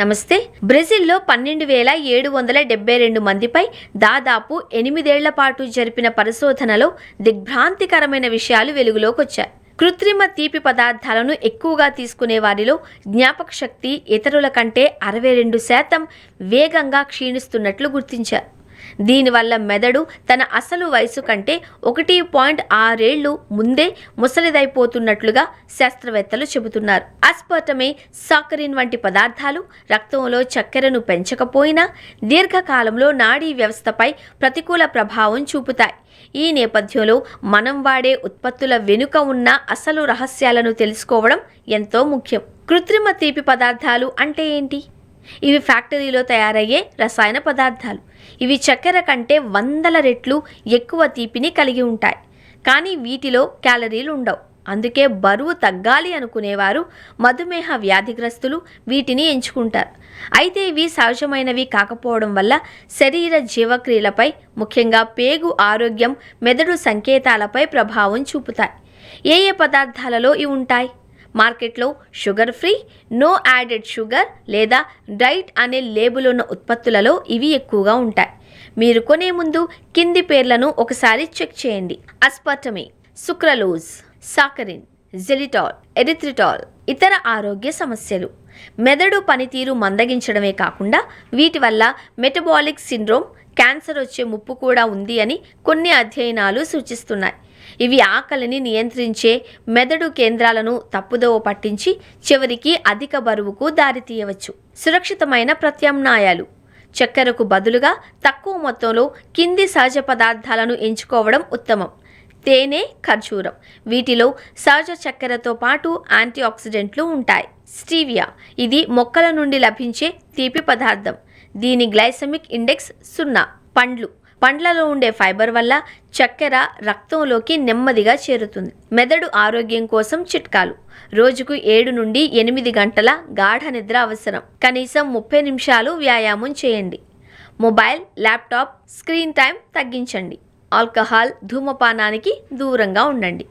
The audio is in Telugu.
నమస్తే. బ్రెజిల్లో 12,772 మందిపై దాదాపు 8 ఏళ్ల పాటు జరిపిన పరిశోధనలో దిగ్భ్రాంతికరమైన విషయాలు వెలుగులోకొచ్చాయి. కృత్రిమ తీపి పదార్థాలను ఎక్కువగా తీసుకునే వారిలో జ్ఞాపక శక్తి ఇతరుల కంటే 62% వేగంగా క్షీణిస్తున్నట్లు గుర్తించారు. దీనివల్ల మెదడు తన అసలు వయసు కంటే 1.6 ఏళ్లు ముందే ముసలిదైపోతున్నట్లుగా శాస్త్రవేత్తలు చెబుతున్నారు. అస్పర్టమే, సాకరిన్ వంటి పదార్థాలు రక్తంలో చక్కెరను పెంచకపోయినా దీర్ఘకాలంలో నాడీ వ్యవస్థపై ప్రతికూల ప్రభావం చూపుతాయి. ఈ నేపథ్యంలో మనం వాడే ఉత్పత్తుల వెనుక ఉన్న అసలు రహస్యాలను తెలుసుకోవడం ఎంతో ముఖ్యం. కృత్రిమ తీపి పదార్థాలు అంటే ఏంటి? ఇవి ఫ్యాక్టరీలో తయారయ్యే రసాయన పదార్థాలు. ఇవి చక్కెర కంటే 100 రెట్లు ఎక్కువ తీపిని కలిగి ఉంటాయి. కానీ వీటిలో క్యాలరీలు ఉండవు. అందుకే బరువు తగ్గాలి అనుకునేవారు, మధుమేహ వ్యాధిగ్రస్తులు వీటిని ఎంచుకుంటారు. అయితే ఇవి సహజమైనవి కాకపోవడం వల్ల శరీర జీవక్రియలపై, ముఖ్యంగా పేగు ఆరోగ్యం, మెదడు సంకేతాలపై ప్రభావం చూపుతాయి. ఏ పదార్థాలలో ఇవి ఉంటాయి? మార్కెట్లో sugar free, no added sugar లేదా డైట్ అనే లేబుల్ ఉన్న ఉత్పత్తులలో ఇవి ఎక్కువగా ఉంటాయి. మీరు కొనే ముందు కింది పేర్లను ఒకసారి చెక్ చేయండి. Aspartame, sucralose, saccharin, xylitol, erythritol. ఇతర ఆరోగ్య సమస్యలు: మెదడు పనితీరు మందగించడమే కాకుండా వీటి వల్ల మెటబాలిక్ సిండ్రోమ్, క్యాన్సర్ వచ్చే ముప్పు కూడా ఉంది అని కొన్ని అధ్యయనాలు సూచిస్తున్నాయి. ఇవి ఆకలిని నియంత్రించే మెదడు కేంద్రాలను తప్పుదోవ పట్టించి చివరికి అధిక బరువుకు దారితీయవచ్చు. సురక్షితమైన ప్రత్యామ్నాయాలు: చక్కెరకు బదులుగా తక్కువ మొత్తంలో కింది సహజ పదార్థాలను ఎంచుకోవడం ఉత్తమం. తేనె, ఖర్జూరం. వీటిలో సహజ చక్కెరతో పాటు యాంటీఆక్సిడెంట్లు ఉంటాయి. స్టీవియా, ఇది మొక్కల నుండి లభించే తీపి పదార్థం. దీని గ్లైసెమిక్ ఇండెక్స్ 0. పండ్లలో ఉండే ఫైబర్ వల్ల చక్కెర రక్తంలోకి నెమ్మదిగా చేరుతుంది. మెదడు ఆరోగ్యం కోసం చిట్కాలు: రోజుకు 7 నుండి 8 గంటల గాఢ నిద్ర అవసరం. కనీసం 30 నిమిషాలు వ్యాయామం చేయండి. మొబైల్, ల్యాప్టాప్ స్క్రీన్ టైం తగ్గించండి. ఆల్కహాల్, ధూమపానానికి దూరంగా ఉండండి.